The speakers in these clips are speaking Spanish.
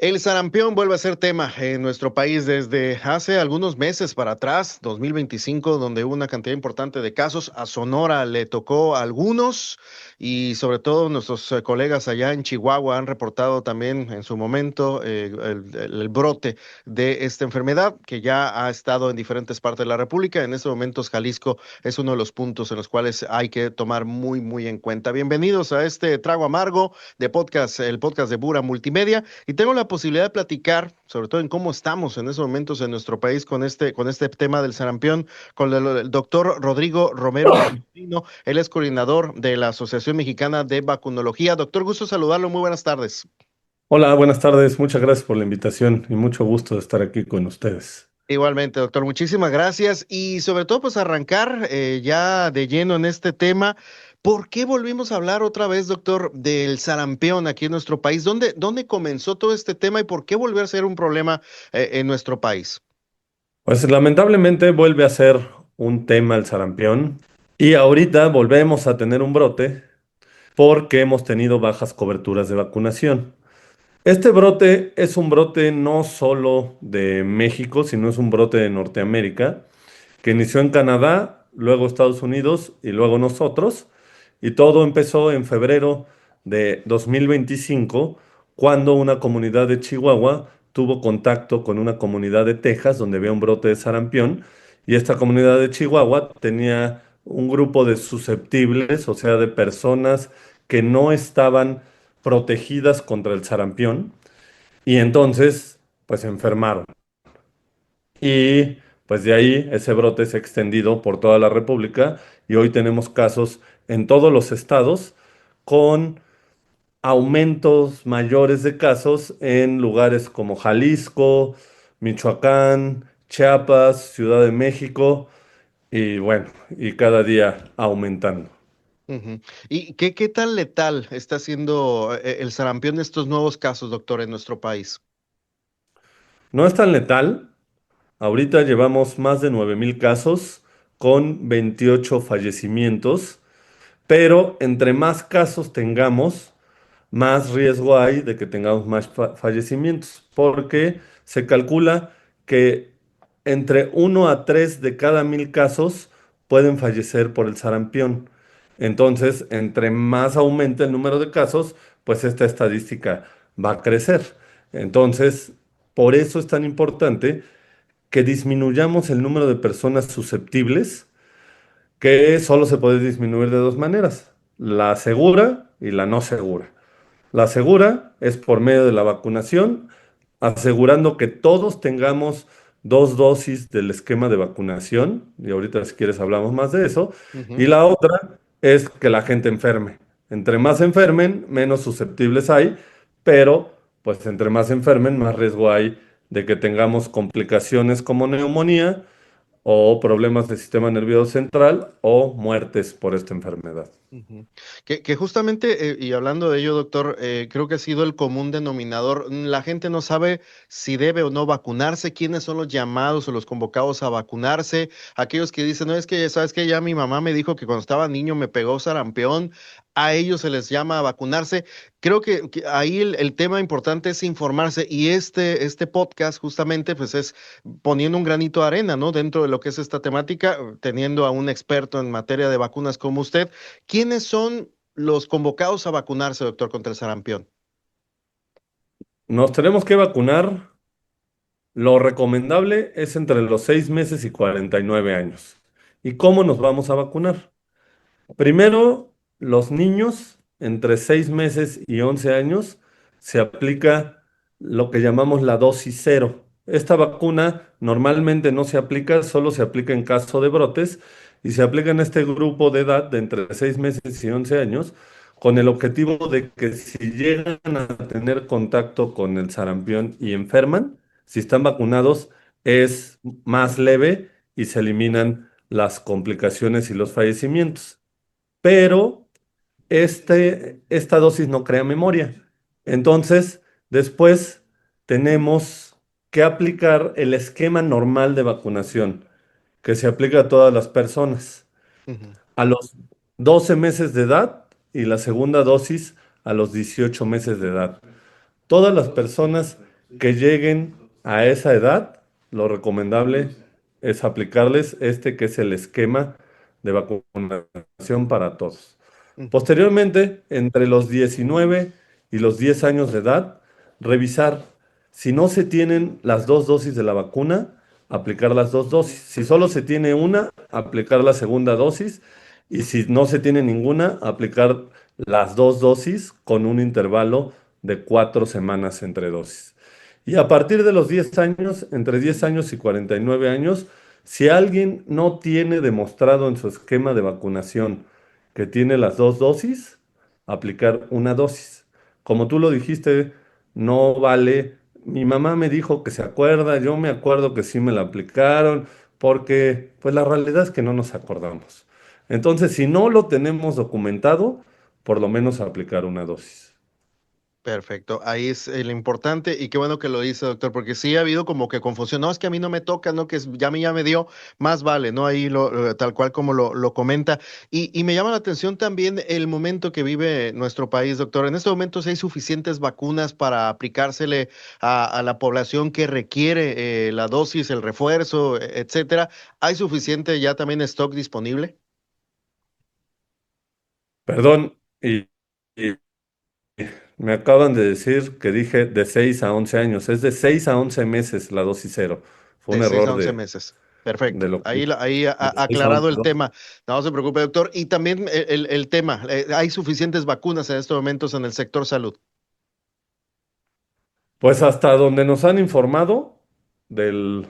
El sarampión vuelve a ser tema en nuestro país desde hace algunos meses para atrás, 2025, donde hubo una cantidad importante de casos. A Sonora le tocó a algunos y sobre todo nuestros colegas allá en Chihuahua han reportado también en su momento el brote de esta enfermedad que ya ha estado en diferentes partes de la República. En estos momentos Jalisco es uno de los puntos en los cuales hay que tomar muy en cuenta. Bienvenidos a este trago amargo de podcast, el podcast de Bura Multimedia. Y tengo la posibilidad de platicar, sobre todo en cómo estamos en esos momentos en nuestro país con este tema del sarampión, con el doctor Rodrigo Romero Campesino. Él es coordinador de la Asociación Mexicana de Vacunología. Doctor, gusto saludarlo. Muy buenas tardes. Hola, buenas tardes. Muchas gracias por la invitación y mucho gusto de estar aquí con ustedes. Igualmente, doctor, muchísimas gracias y sobre todo pues arrancar ya de lleno en este tema. ¿Por qué volvimos a hablar otra vez, doctor, del sarampión aquí en nuestro país? ¿Dónde comenzó todo este tema y por qué volver a ser un problema en nuestro país? Pues lamentablemente vuelve a ser un tema el sarampión y ahorita volvemos a tener un brote porque hemos tenido bajas coberturas de vacunación. Este brote es un brote no solo de México, sino es un brote de Norteamérica que inició en Canadá, luego Estados Unidos y luego nosotros. Y todo empezó en febrero de 2025, cuando una comunidad de Chihuahua tuvo contacto con una comunidad de Texas, donde había un brote de sarampión. Y esta comunidad de Chihuahua tenía un grupo de susceptibles, o sea, de personas que no estaban protegidas contra el sarampión. Y entonces, pues se enfermaron. Y pues de ahí ese brote se ha extendido por toda la República y hoy tenemos casos en todos los estados con aumentos mayores de casos en lugares como Jalisco, Michoacán, Chiapas, Ciudad de México y bueno, y cada día aumentando. Ujú. ¿Y qué tan letal está siendo el sarampión de estos nuevos casos, doctor, en nuestro país? No es tan letal. Ahorita llevamos más de 9,000 casos con 28 fallecimientos, pero entre más casos tengamos, más riesgo hay de que tengamos más fallecimientos, porque se calcula que entre 1 a 3 de cada 1,000 casos pueden fallecer por el sarampión. Entonces, entre más aumente el número de casos, pues esta estadística va a crecer. Entonces, por eso es tan importante que disminuyamos el número de personas susceptibles, que solo se puede disminuir de dos maneras, la segura y la no segura. La segura es por medio de la vacunación, asegurando que todos tengamos 2 dosis del esquema de vacunación, y ahorita si quieres hablamos más de eso, y Ujú. la otra es que la gente enferme. Entre más enfermen, menos susceptibles hay, pero pues entre más enfermen, más riesgo hay de que tengamos complicaciones como neumonía o problemas del sistema nervioso central o muertes por esta enfermedad. Ujú. Que justamente, y hablando de ello, doctor, creo que ha sido el común denominador. La gente no sabe si debe o no vacunarse, quiénes son los llamados o los convocados a vacunarse. Aquellos que dicen, no, es que, ¿sabes que Ya mi mamá me dijo que cuando estaba niño me pegó sarampión, a ellos se les llama a vacunarse. Creo que ahí el tema importante es informarse y este podcast justamente pues es poniendo un granito de arena, ¿no? Dentro de lo que es esta temática, teniendo a un experto en materia de vacunas como usted. ¿Quiénes son los convocados a vacunarse, doctor, contra el sarampión? Nos tenemos que vacunar. Lo recomendable es entre los 6 meses y 49 años. ¿Y cómo nos vamos a vacunar? Primero, los niños entre 6 meses y 11 años se aplica lo que llamamos la dosis cero. Esta vacuna normalmente no se aplica, solo se aplica en caso de brotes y se aplica en este grupo de edad de entre 6 meses y 11 años con el objetivo de que si llegan a tener contacto con el sarampión y enferman, si están vacunados, es más leve y se eliminan las complicaciones y los fallecimientos, pero esta dosis no crea memoria. Entonces, después tenemos que aplicar el esquema normal de vacunación que se aplica a todas las personas. Ujú. A los 12 meses de edad y la segunda dosis a los 18 meses de edad. Todas las personas que lleguen a esa edad, lo recomendable es aplicarles este que es el esquema de vacunación para todos. Ujú. Posteriormente, entre los 19 y los 10 años de edad, revisar si no se tienen las dos dosis de la vacuna, aplicar las dos dosis. Si solo se tiene una, aplicar la segunda dosis. Y si no se tiene ninguna, aplicar las dos dosis con un intervalo de 4 semanas entre dosis. Y a partir de los 10 años, entre 10 años y 49 años, si alguien no tiene demostrado en su esquema de vacunación que tiene las dos dosis, aplicar una dosis. Como tú lo dijiste, no vale. Mi mamá me dijo que se acuerda, yo me acuerdo que sí me la aplicaron, porque pues la realidad es que no nos acordamos. Entonces, si no lo tenemos documentado, por lo menos aplicar una dosis. Perfecto, ahí es lo importante y qué bueno que lo dice, doctor, porque sí ha habido como que confusión, no, es que a mí no me toca, no, que ya a mí ya me dio, más vale, ¿no? Ahí tal cual como lo comenta. Y me llama la atención también el momento que vive nuestro país, doctor. En este momento sí hay suficientes vacunas para aplicársele a la población que requiere la dosis, el refuerzo, etcétera. ¿Hay suficiente ya también stock disponible? Perdón, y me acaban de decir que dije de 6 a 11 años. Es de 6 a 11 meses la dosis cero. Fue un De seis a error once meses. Perfecto. de lo que Ahí, dije. ahí De 6 a 11 aclarado el dosis. tema. No se preocupe, doctor. Y también el tema, hay suficientes vacunas en estos momentos en el sector salud. Pues hasta donde nos han informado del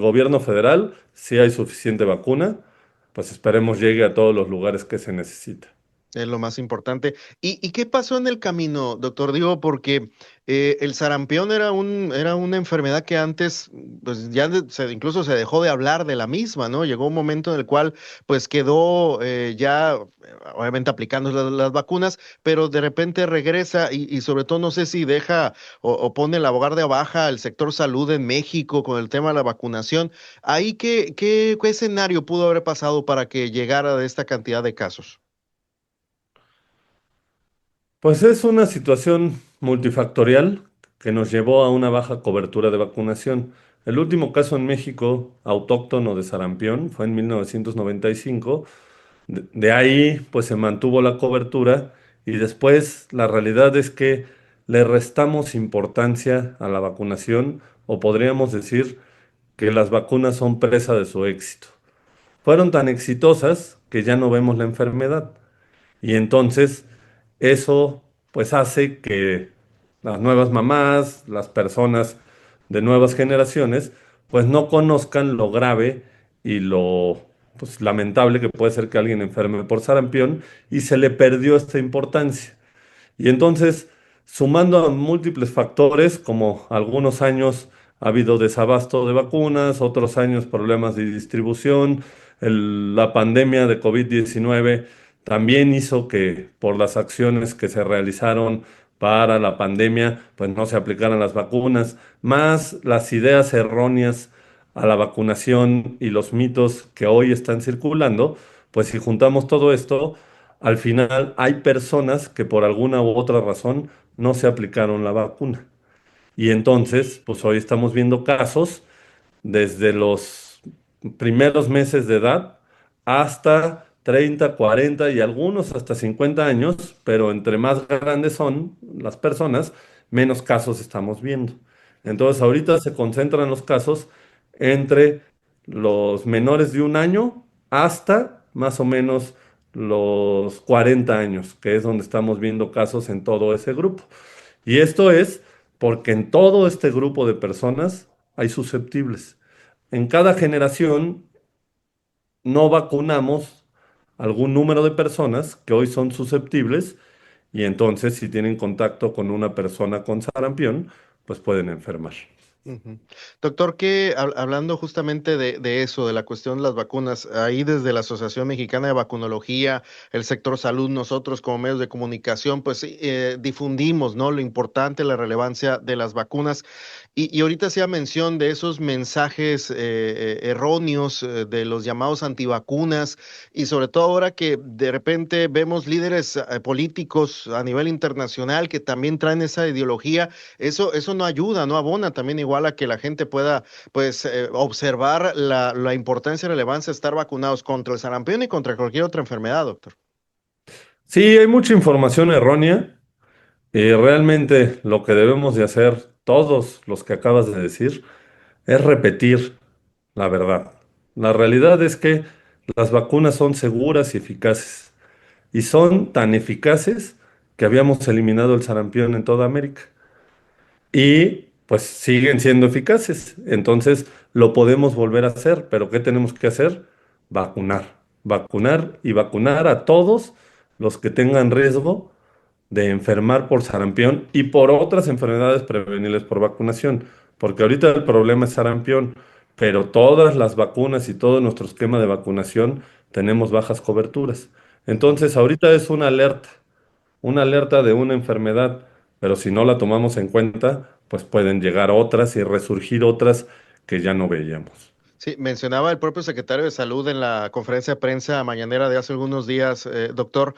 gobierno federal, sí hay suficiente vacuna. Pues esperemos llegue a todos los lugares que se necesita. Es lo más importante. Y qué pasó en el camino, doctor? Digo, porque el sarampión era una enfermedad que antes, pues ya incluso se dejó de hablar de la misma, ¿no? Llegó un momento en el cual, pues quedó ya, obviamente aplicando las vacunas, pero de repente regresa y sobre todo no sé si deja o pone la guardia baja el sector salud en México con el tema de la vacunación. Ahí, ¿qué escenario pudo haber pasado para que llegara de esta cantidad de casos? Pues es una situación multifactorial que nos llevó a una baja cobertura de vacunación. El último caso en México autóctono de sarampión fue en 1995. De ahí, pues se mantuvo la cobertura y después la realidad es que le restamos importancia a la vacunación o podríamos decir que las vacunas son presa de su éxito. Fueron tan exitosas que ya no vemos la enfermedad. Y entonces eso pues hace que las nuevas mamás, las personas de nuevas generaciones, pues no conozcan lo grave y lo pues, lamentable que puede ser que alguien enferme por sarampión y se le perdió esta importancia. Y entonces, sumando a múltiples factores, como algunos años ha habido desabasto de vacunas, otros años problemas de distribución, la pandemia de COVID-19 también hizo que por las acciones que se realizaron para la pandemia, pues no se aplicaran las vacunas, más las ideas erróneas a la vacunación y los mitos que hoy están circulando, pues si juntamos todo esto, al final hay personas que por alguna u otra razón no se aplicaron la vacuna. Y entonces, pues hoy estamos viendo casos desde los primeros meses de edad hasta 30, 40 y algunos hasta 50 años, pero entre más grandes son las personas, menos casos estamos viendo. Entonces, ahorita se concentran los casos entre los menores de 1 año hasta más o menos los 40 años, que es donde estamos viendo casos en todo ese grupo. Y esto es porque en todo este grupo de personas hay susceptibles. En cada generación no vacunamos algún número de personas que hoy son susceptibles y entonces si tienen contacto con una persona con sarampión, pues pueden enfermar. Ujú. Doctor, hablando justamente de eso, de la cuestión de las vacunas, ahí desde la Asociación Mexicana de Vacunología, el sector salud, nosotros como medios de comunicación, pues sí, difundimos, ¿no? Lo importante, la relevancia de las vacunas. Y ahorita hacía mención de esos mensajes erróneos de los llamados antivacunas y sobre todo ahora que de repente vemos líderes políticos a nivel internacional que también traen esa ideología. Eso no ayuda, no abona también igual a que la gente pueda, pues, observar la importancia y relevancia de estar vacunados contra el sarampión y contra cualquier otra enfermedad, doctor. Sí, hay mucha información errónea. Realmente lo que debemos de hacer todos los que acabas de decir es repetir la verdad. La realidad es que las vacunas son seguras y eficaces. Y son tan eficaces que habíamos eliminado el sarampión en toda América. Y pues siguen siendo eficaces. Entonces lo podemos volver a hacer. Pero ¿qué tenemos que hacer? Vacunar. Vacunar y vacunar a todos los que tengan riesgo de enfermar por sarampión y por otras enfermedades prevenibles por vacunación. Porque ahorita el problema es sarampión, pero todas las vacunas y todo nuestro esquema de vacunación tenemos bajas coberturas. Ujú. Entonces, ahorita es una alerta de una enfermedad, pero si no la tomamos en cuenta, pues pueden llegar otras y resurgir otras que ya no veíamos. Sí, mencionaba el propio secretario de Salud en la conferencia de prensa mañanera de hace algunos días, doctor,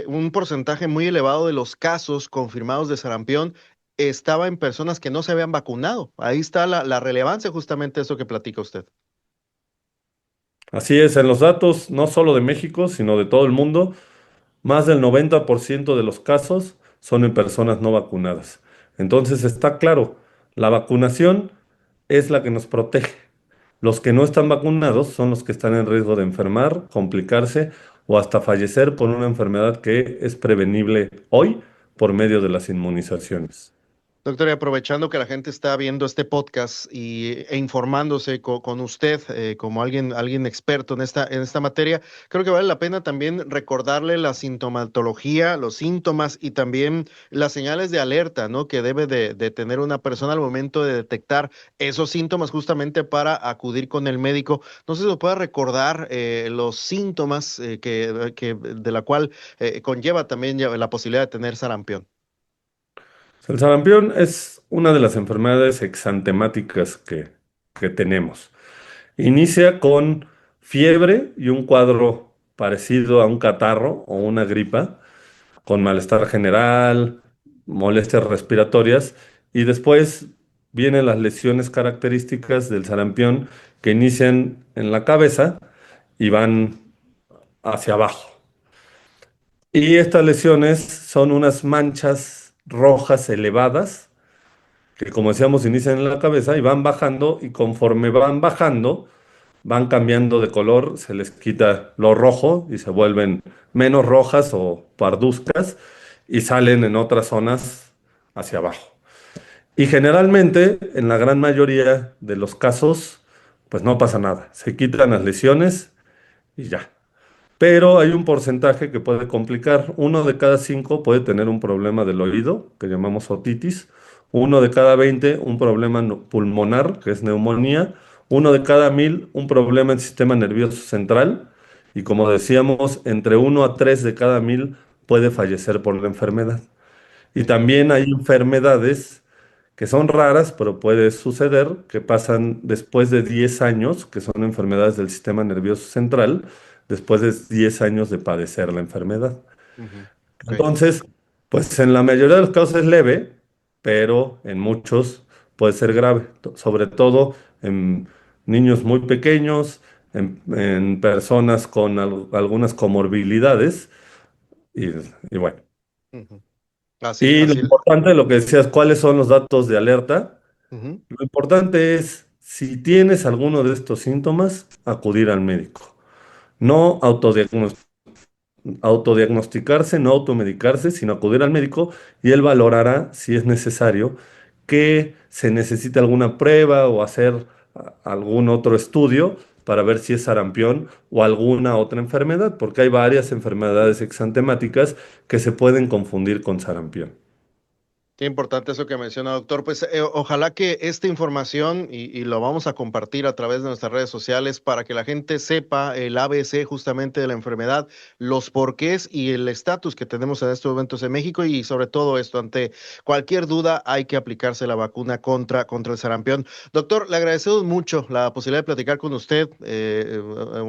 un porcentaje muy elevado de los casos confirmados de sarampión estaba en personas que no se habían vacunado. Ahí está la relevancia justamente de eso que platica usted. Así es, en los datos no solo de México, sino de todo el mundo, más del 90% de los casos son en personas no vacunadas. Entonces está claro, la vacunación es la que nos protege. Los que no están vacunados son los que están en riesgo de enfermar, complicarse o hasta fallecer por una enfermedad que es prevenible hoy por medio de las inmunizaciones. Doctor, y aprovechando que la gente está viendo este podcast e informándose con usted como alguien experto en esta materia, creo que vale la pena también recordarle la sintomatología, los síntomas y también las señales de alerta, ¿no? Que debe de tener una persona al momento de detectar esos síntomas justamente para acudir con el médico. No sé si nos puede recordar los síntomas de la cual conlleva también ya la posibilidad de tener sarampión. El sarampión es una de las enfermedades exantemáticas que tenemos. Inicia con fiebre y un cuadro parecido a un catarro o una gripa, con malestar general, molestias respiratorias, y después vienen las lesiones características del sarampión que inician en la cabeza y van hacia abajo. Y estas lesiones son unas manchas rojas elevadas que, como decíamos, inician en la cabeza y van bajando, y conforme van bajando, van cambiando de color, se les quita lo rojo y se vuelven menos rojas o parduzcas y salen en otras zonas hacia abajo. Y generalmente, en la gran mayoría de los casos, pues no pasa nada. Se quitan las lesiones y ya. Pero hay un porcentaje que puede complicar. Uno de cada cinco puede tener un problema del oído, que llamamos otitis. Uno de cada 20, un problema pulmonar, que es neumonía. Uno de cada 1000, un problema en el sistema nervioso central. Y como decíamos, entre uno a 3 de cada 1000 puede fallecer por la enfermedad. Y Ujú. también hay enfermedades que son raras, pero puede suceder, que pasan después de 10 años, que son enfermedades del sistema nervioso central, después de 10 años de padecer la enfermedad. Ujú. Ok. Entonces, pues en la mayoría de los casos es leve, pero en muchos puede ser grave, sobre todo en niños muy pequeños, en personas con algunas comorbilidades, y, y bueno. Ujú. Así, Y lo así. importante, lo que decías, ¿cuáles son los datos de alerta? Ujú. Lo importante es, si tienes alguno de estos síntomas, acudir al médico. No autodiagnosticarse, no automedicarse, sino acudir al médico y él valorará si es necesario que se necesite alguna prueba o hacer algún otro estudio para ver si es sarampión o alguna otra enfermedad, porque hay varias enfermedades exantemáticas que se pueden confundir con sarampión. Qué importante eso que menciona, doctor. Pues ojalá que esta información, y lo vamos a compartir a través de nuestras redes sociales para que la gente sepa el ABC justamente de la enfermedad, los porqués y el estatus que tenemos en estos momentos en México y sobre todo esto, ante cualquier duda hay que aplicarse la vacuna contra el sarampión. Doctor, le agradecemos mucho la posibilidad de platicar con usted,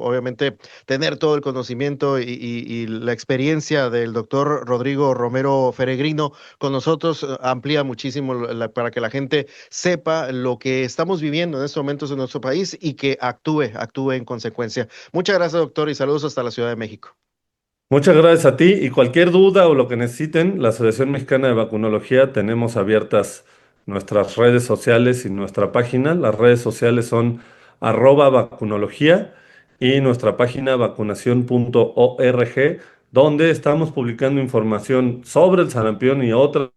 obviamente tener todo el conocimiento y la experiencia del doctor Rodrigo Romero Feregrino con nosotros amplía muchísimo para que la gente sepa lo que estamos viviendo en estos momentos en nuestro país y que actúe en consecuencia. Muchas gracias, doctor, y saludos hasta la Ciudad de México. Muchas gracias a ti y cualquier duda o lo que necesiten, la Asociación Mexicana de Vacunología tenemos abiertas nuestras redes sociales y nuestra página. Las redes sociales son @vacunología y nuestra página vacunación.org, donde estamos publicando información sobre el sarampión y otras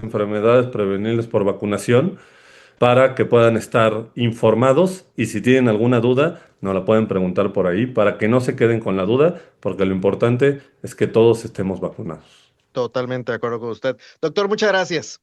enfermedades prevenibles por vacunación para que puedan estar informados y si tienen alguna duda, nos la pueden preguntar por ahí para que no se queden con la duda, porque lo importante es que todos estemos vacunados. Totalmente de acuerdo con usted. Doctor, muchas gracias.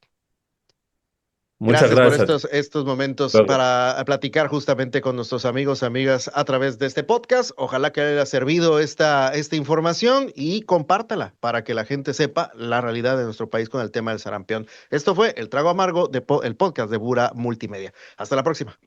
Muchas Gracias por gracias a ti. estos momentos Luego. para platicar justamente con nuestros amigos, amigas a través de este podcast. Ojalá que haya servido esta información y compártala para que la gente sepa la realidad de nuestro país con el tema del sarampión. Esto fue El Trago Amargo, el podcast de Bura Multimedia. Hasta la próxima.